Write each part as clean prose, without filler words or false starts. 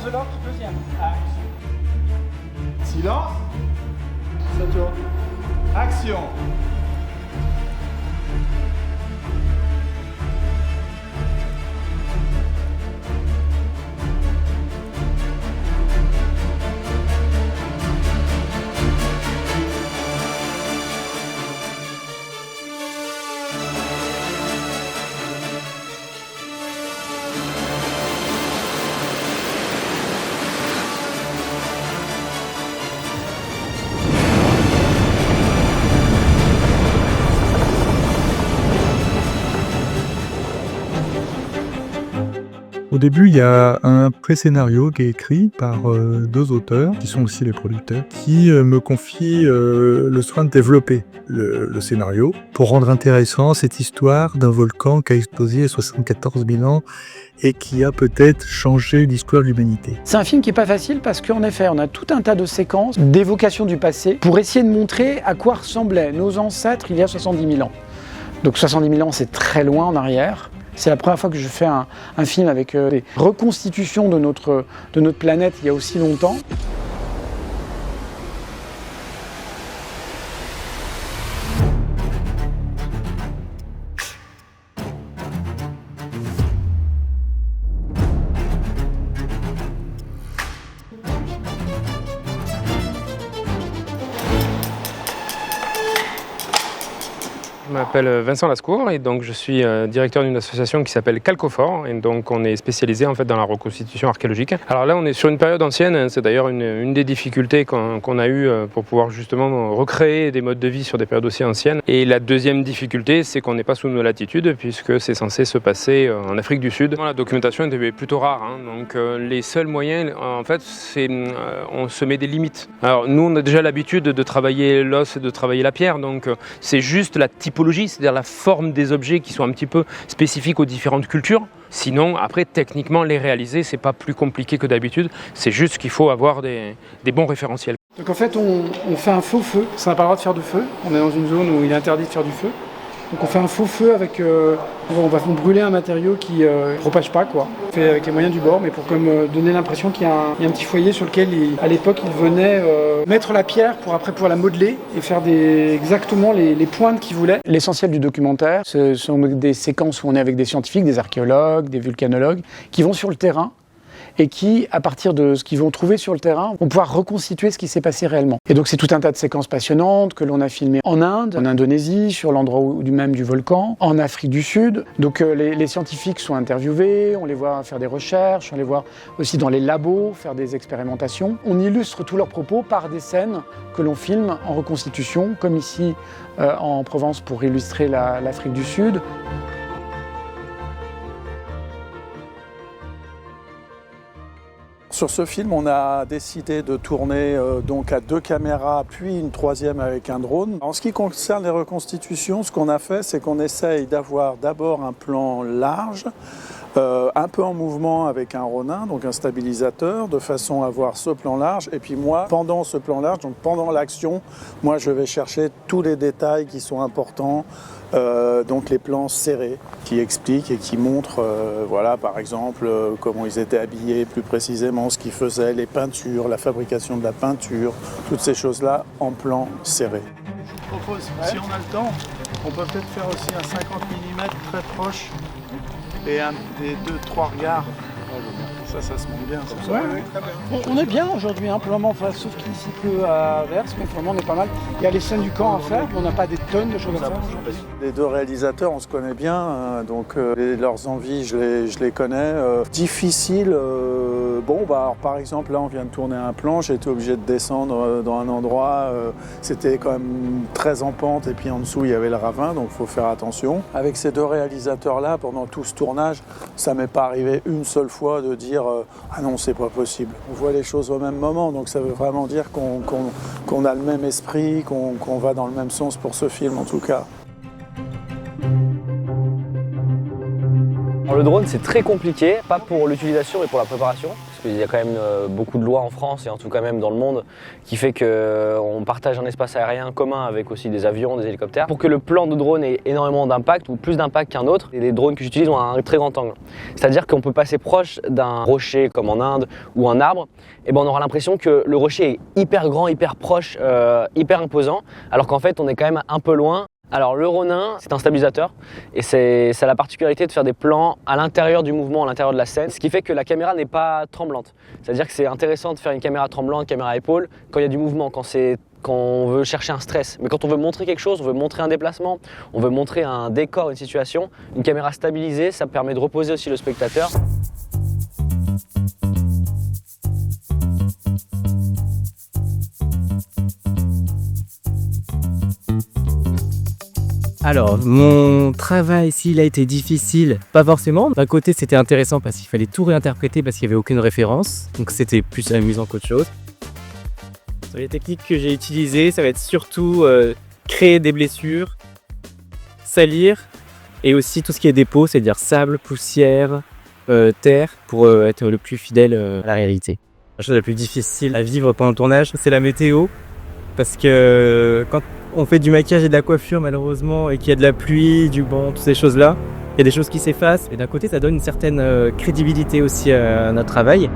de l'ordre, deuxième. Silence. Ça tourne. Action. Au début, il y a un pré-scénario qui est écrit par deux auteurs, qui sont aussi les producteurs, qui me confient le soin de développer le scénario pour rendre intéressant cette histoire d'un volcan qui a explosé il y a 74 000 ans et qui a peut-être changé l'histoire de l'humanité. C'est un film qui n'est pas facile parce qu'en effet, on a tout un tas de séquences d'évocation du passé pour essayer de montrer à quoi ressemblaient nos ancêtres il y a 70 000 ans. Donc 70 000 ans, c'est très loin en arrière. C'est la première fois que je fais un film avec des reconstitutions de notre planète il y a aussi longtemps. Je m'appelle Vincent Lascour et donc je suis directeur d'une association qui s'appelle Calcophore et donc on est spécialisé en fait dans la reconstitution archéologique. Alors là on est sur une période ancienne, hein, c'est d'ailleurs une des difficultés qu'on a eues pour pouvoir justement recréer des modes de vie sur des périodes aussi anciennes. Et la deuxième difficulté c'est qu'on n'est pas sous nos latitudes puisque c'est censé se passer en Afrique du Sud. La documentation était plutôt rare, hein, donc les seuls moyens en fait c'est on se met des limites. Alors nous on a déjà l'habitude de travailler l'os et de travailler la pierre, donc c'est juste la typologie, c'est-à-dire la forme des objets qui sont un petit peu spécifiques aux différentes cultures. Sinon, après, techniquement, les réaliser, c'est pas plus compliqué que d'habitude. C'est juste qu'il faut avoir des bons référentiels. Donc en fait, on fait un faux feu. Ça n'a pas le droit de faire de feu. On est dans une zone où il est interdit de faire du feu. Donc on fait un faux feu avec... on va brûler un matériau qui ne propage pas, quoi. On fait avec les moyens du bord, mais pour comme donner l'impression qu'il y a un petit foyer sur lequel, à l'époque, il venait mettre la pierre pour après pouvoir la modeler et faire exactement les pointes qu'il voulait. L'essentiel du documentaire, ce sont des séquences où on est avec des scientifiques, des archéologues, des vulcanologues, qui vont sur le terrain et qui, à partir de ce qu'ils vont trouver sur le terrain, vont pouvoir reconstituer ce qui s'est passé réellement. Et donc c'est tout un tas de séquences passionnantes que l'on a filmées en Inde, en Indonésie, sur l'endroit même du volcan, en Afrique du Sud. Donc les scientifiques sont interviewés, on les voit faire des recherches, on les voit aussi dans les labos faire des expérimentations. On illustre tous leurs propos par des scènes que l'on filme en reconstitution, comme ici en Provence pour illustrer l'Afrique du Sud. Sur ce film, on a décidé de tourner donc à 2 caméras, puis une 3e avec un drone. En ce qui concerne les reconstitutions, ce qu'on a fait, c'est qu'on essaye d'avoir d'abord un plan large, un peu en mouvement avec un Ronin, donc un stabilisateur, de façon à avoir ce plan large. Et puis moi, pendant ce plan large, donc pendant l'action, moi je vais chercher tous les détails qui sont importants, donc les plans serrés, qui expliquent et qui montrent, voilà, par exemple, comment ils étaient habillés, plus précisément ce qu'ils faisaient, les peintures, la fabrication de la peinture, toutes ces choses-là en plan serré. Je propose, si on a le temps, on peut peut-être faire aussi un 50 mm très proche et des 2-3 regards. Ça se monte bien. Ça. Ouais. On est bien aujourd'hui, hein, pour le moment, enfin, sauf qu'ici il pleut à verse, mais pour le moment on est pas mal. Il y a les scènes du camp à faire, mais on n'a pas des tonnes de choses à faire. Les deux réalisateurs, on se connaît bien, donc leurs envies, je les connais. Difficile, alors, par exemple, là on vient de tourner un plan, j'ai été obligé de descendre dans un endroit, c'était quand même très en pente, et puis en dessous il y avait le ravin, donc il faut faire attention. Avec ces deux réalisateurs-là, pendant tout ce tournage, ça m'est pas arrivé une seule fois de dire ah non, c'est pas possible. On voit les choses au même moment, donc ça veut vraiment dire qu'on a le même esprit, qu'on va dans le même sens pour ce film en tout cas. Alors, le drone c'est très compliqué, pas pour l'utilisation mais pour la préparation. qu'il y a quand même beaucoup de lois en France et en tout cas même dans le monde qui fait qu'on partage un espace aérien commun avec aussi des avions, des hélicoptères. Pour que le plan de drone ait énormément d'impact ou plus d'impact qu'un autre, les drones que j'utilise ont un très grand angle. C'est-à-dire qu'on peut passer proche d'un rocher comme en Inde ou un arbre, et ben on aura l'impression que le rocher est hyper grand, hyper proche, hyper imposant, alors qu'en fait on est quand même un peu loin. Alors le Ronin, c'est un stabilisateur et ça a la particularité de faire des plans à l'intérieur du mouvement, à l'intérieur de la scène, ce qui fait que la caméra n'est pas tremblante. C'est-à-dire que c'est intéressant de faire une caméra tremblante, caméra à épaule, quand il y a du mouvement, quand on veut chercher un stress. Mais quand on veut montrer quelque chose, on veut montrer un déplacement, on veut montrer un décor, une situation, une caméra stabilisée, ça permet de reposer aussi le spectateur. Alors, mon travail, s'il a été difficile, pas forcément. D'un côté, c'était intéressant parce qu'il fallait tout réinterpréter parce qu'il n'y avait aucune référence. Donc c'était plus amusant qu'autre chose. Sur les techniques que j'ai utilisées, ça va être surtout créer des blessures, salir, et aussi tout ce qui est dépôt, c'est-à-dire sable, poussière, terre, pour être le plus fidèle à la réalité. La chose la plus difficile à vivre pendant le tournage, c'est la météo. Parce que quand on fait du maquillage et de la coiffure malheureusement et qu'il y a de la pluie, du vent, toutes ces choses-là, il y a des choses qui s'effacent. Et d'un côté, ça donne une certaine crédibilité aussi à notre travail.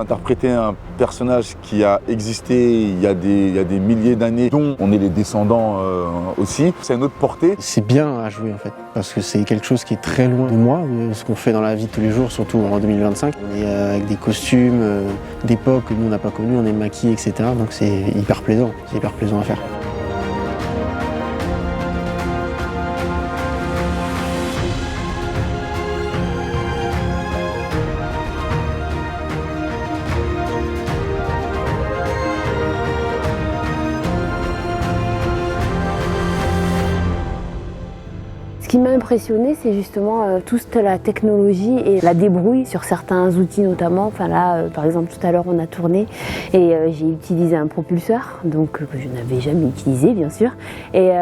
Interpréter un personnage qui a existé il y a des milliers d'années, dont on est les descendants aussi, c'est une autre portée. C'est bien à jouer en fait, parce que c'est quelque chose qui est très loin de moi, de ce qu'on fait dans la vie de tous les jours, surtout en 2025. On est avec des costumes d'époque que nous on n'a pas connus, on est maquillés, etc. Donc c'est hyper plaisant à faire. Ce qui m'a impressionné, c'est justement toute la technologie et la débrouille sur certains outils notamment. Enfin là, par exemple, tout à l'heure, on a tourné et j'ai utilisé un propulseur, donc que je n'avais jamais utilisé, bien sûr. Et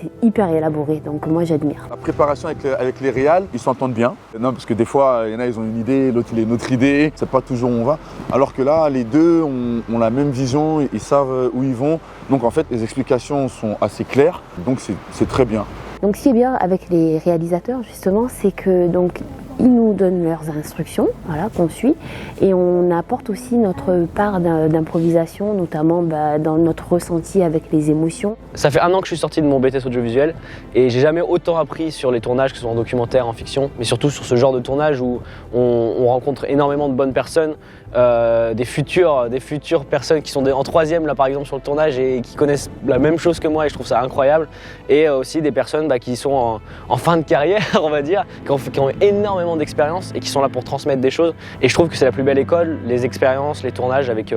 c'est hyper élaboré, donc moi, j'admire. La préparation avec les réals, ils s'entendent bien. Non, parce que des fois, il y en a, ils ont une idée, l'autre, il a une autre idée. C'est pas toujours où on va. Alors que là, les deux ont la même vision, ils savent où ils vont. Donc en fait, les explications sont assez claires, donc c'est très bien. Donc ce qui est bien avec les réalisateurs justement, c'est que donc ils nous donnent leurs instructions, voilà, qu'on suit, et on apporte aussi notre part d'improvisation, notamment dans notre ressenti avec les émotions. Ça fait 1 an que je suis sorti de mon BTS audiovisuel et j'ai jamais autant appris sur les tournages, que ce soit en documentaire, en fiction, mais surtout sur ce genre de tournage où on rencontre énormément de bonnes personnes, des futures personnes qui sont en 3e là par exemple sur le tournage et qui connaissent la même chose que moi et je trouve ça incroyable, et aussi des personnes qui sont en fin de carrière on va dire, qui ont énormément d'expérience et qui sont là pour transmettre des choses, et je trouve que c'est la plus belle école, les expériences, les tournages avec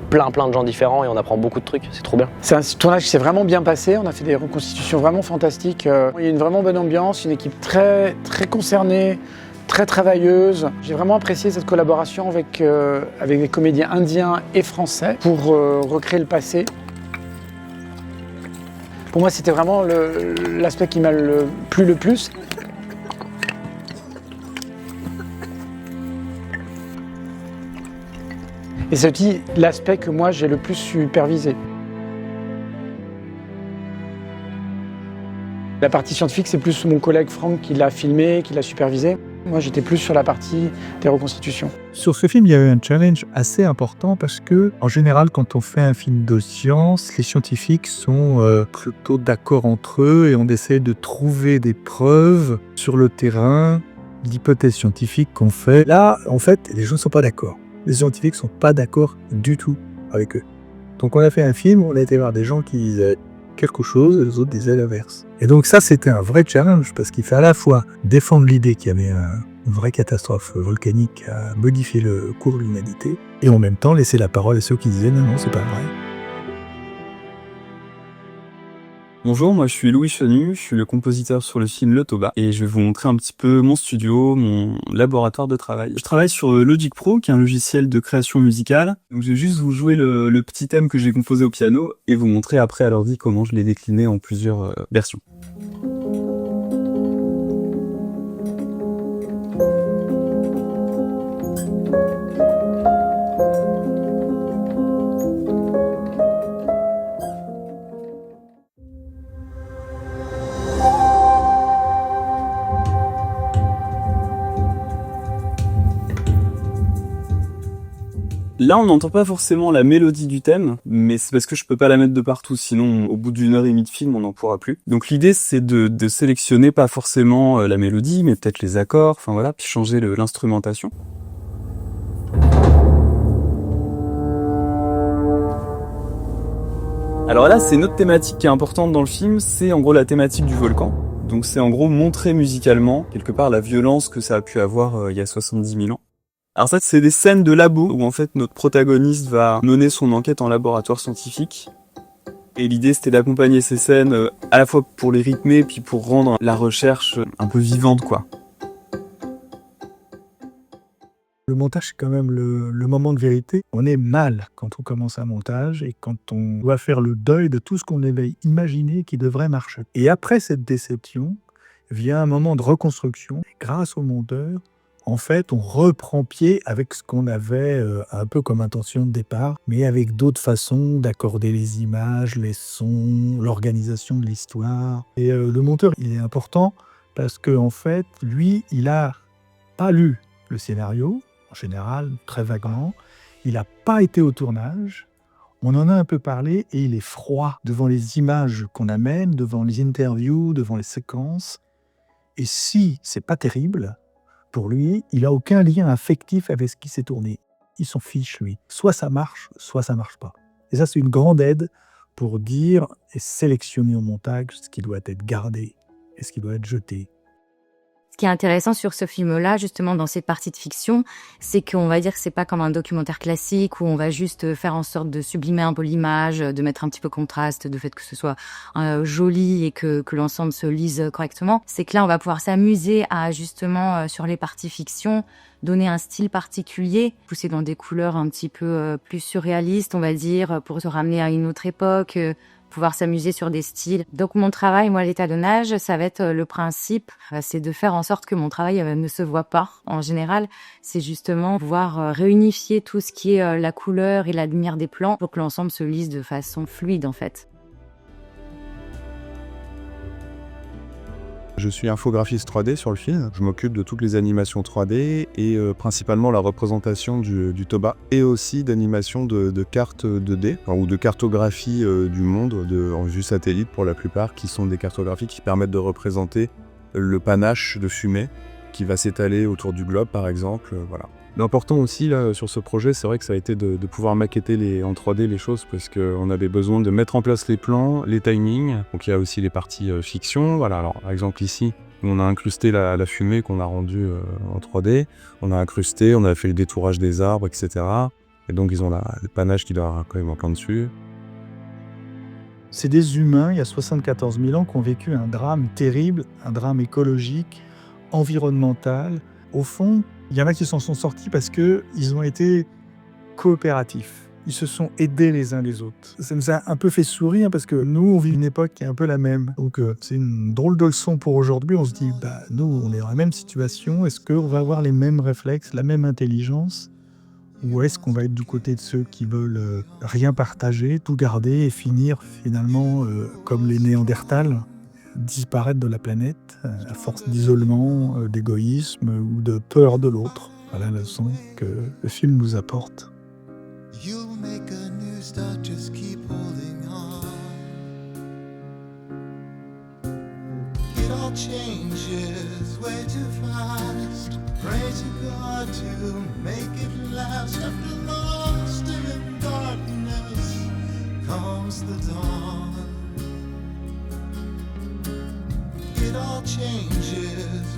plein de gens différents, et on apprend beaucoup de trucs, c'est trop bien. C'est un tournage qui s'est vraiment bien passé, on a fait des reconstitutions vraiment fantastiques, il y a une vraiment bonne ambiance, une équipe très concernée, très travailleuse. J'ai vraiment apprécié cette collaboration avec des comédiens indiens et français pour recréer le passé. Pour moi, c'était vraiment l'aspect qui m'a plu le plus. Et c'est aussi l'aspect que moi j'ai le plus supervisé. La partie scientifique, c'est plus mon collègue Franck qui l'a filmé, qui l'a supervisé. Moi, j'étais plus sur la partie des reconstitutions. Sur ce film, il y a eu un challenge assez important parce que, en général, quand on fait un film de science, les scientifiques sont plutôt d'accord entre eux et on essaie de trouver des preuves sur le terrain, l'hypothèse scientifique qu'on fait. Là, en fait, les gens ne sont pas d'accord. Les scientifiques ne sont pas d'accord du tout avec eux. Donc on a fait un film où on a été voir des gens qui disaient quelque chose et les autres disaient l'inverse. Et donc ça, c'était un vrai challenge parce qu'il fait à la fois défendre l'idée qu'il y avait une vraie catastrophe volcanique à modifier le cours de l'humanité et en même temps laisser la parole à ceux qui disaient non, c'est pas vrai. Bonjour, moi je suis Louis Chenu, je suis le compositeur sur le film Le Toba et je vais vous montrer un petit peu mon studio, mon laboratoire de travail. Je travaille sur Logic Pro qui est un logiciel de création musicale. Donc je vais juste vous jouer le petit thème que j'ai composé au piano et vous montrer après à l'ordi comment je l'ai décliné en plusieurs versions. Là, on n'entend pas forcément la mélodie du thème, mais c'est parce que je peux pas la mettre de partout, sinon au bout d'1 heure et demie de film, on n'en pourra plus. Donc l'idée, c'est de sélectionner pas forcément la mélodie, mais peut-être les accords, enfin voilà, puis changer l'instrumentation. Alors là, c'est une autre thématique qui est importante dans le film, c'est en gros la thématique du volcan. Donc c'est en gros montrer musicalement, quelque part, la violence que ça a pu avoir il y a 70 000 ans. Alors ça, c'est des scènes de labo où en fait notre protagoniste va mener son enquête en laboratoire scientifique. Et l'idée, c'était d'accompagner ces scènes à la fois pour les rythmer puis pour rendre la recherche un peu vivante, quoi. Le montage, c'est quand même le moment de vérité. On est mal quand on commence un montage et quand on doit faire le deuil de tout ce qu'on avait imaginé qui devrait marcher. Et après cette déception, vient un moment de reconstruction. Grâce au monteur, en fait, on reprend pied avec ce qu'on avait un peu comme intention de départ, mais avec d'autres façons d'accorder les images, les sons, l'organisation de l'histoire. Et le monteur, il est important parce que en fait, lui, il a pas lu le scénario, en général, très vaguement. Il n'a pas été au tournage. On en a un peu parlé et il est froid devant les images qu'on amène, devant les interviews, devant les séquences. Et si c'est pas terrible, pour lui, il n'a aucun lien affectif avec ce qui s'est tourné. Il s'en fiche, lui. Soit ça marche pas. Et ça, c'est une grande aide pour dire et sélectionner au montage ce qui doit être gardé et ce qui doit être jeté. Ce qui est intéressant sur ce film-là, justement, dans cette partie de fiction, c'est qu'on va dire que c'est pas comme un documentaire classique où on va juste faire en sorte de sublimer un peu l'image, de mettre un petit peu contraste, de fait que ce soit joli et que l'ensemble se lise correctement. C'est que là, on va pouvoir s'amuser à, justement, sur les parties fiction, donner un style particulier, pousser dans des couleurs un petit peu plus surréalistes, on va dire, pour se ramener à une autre époque, pouvoir s'amuser sur des styles. Donc mon travail, moi, l'étalonnage, ça va être le principe, c'est de faire en sorte que mon travail ne se voit pas. En général, c'est justement pouvoir réunifier tout ce qui est la couleur et la lumière des plans pour que l'ensemble se lise de façon fluide, en fait. Je suis infographiste 3D sur le film. Je m'occupe de toutes les animations 3D et principalement la représentation du Toba et aussi d'animation de cartes 2D ou de cartographie du monde en vue satellite pour la plupart, qui sont des cartographies qui permettent de représenter le panache de fumée qui va s'étaler autour du globe par exemple. Voilà. L'important aussi là, sur ce projet, c'est vrai que ça a été de pouvoir maqueter en 3D les choses parce qu'on avait besoin de mettre en place les plans, les timings. Donc il y a aussi les parties fiction. Voilà. Alors, par exemple ici, on a incrusté la fumée qu'on a rendue en 3D. On a incrusté, on a fait le détourage des arbres, etc. Et donc ils ont le panache qui doit quand même en plein dessus. C'est des humains, il y a 74 000 ans, qui ont vécu un drame terrible, un drame écologique, environnemental. Au fond, il y en a qui s'en sont sortis parce qu'ils ont été coopératifs. Ils se sont aidés les uns les autres. Ça nous a un peu fait sourire parce que nous, on vit une époque qui est un peu la même. Donc c'est une drôle de leçon pour aujourd'hui. On se dit, nous, on est dans la même situation. Est-ce qu'on va avoir les mêmes réflexes, la même intelligence ? Ou est-ce qu'on va être du côté de ceux qui veulent rien partager, tout garder et finir finalement comme les Néandertals, disparaître de la planète à force d'isolement, d'égoïsme ou de peur de l'autre. Voilà la leçon que le film nous apporte. You'll make a new start, just keep holding on. It all changes way too fast. Pray to God to make it last. After lost in darkness comes the dawn. It all changes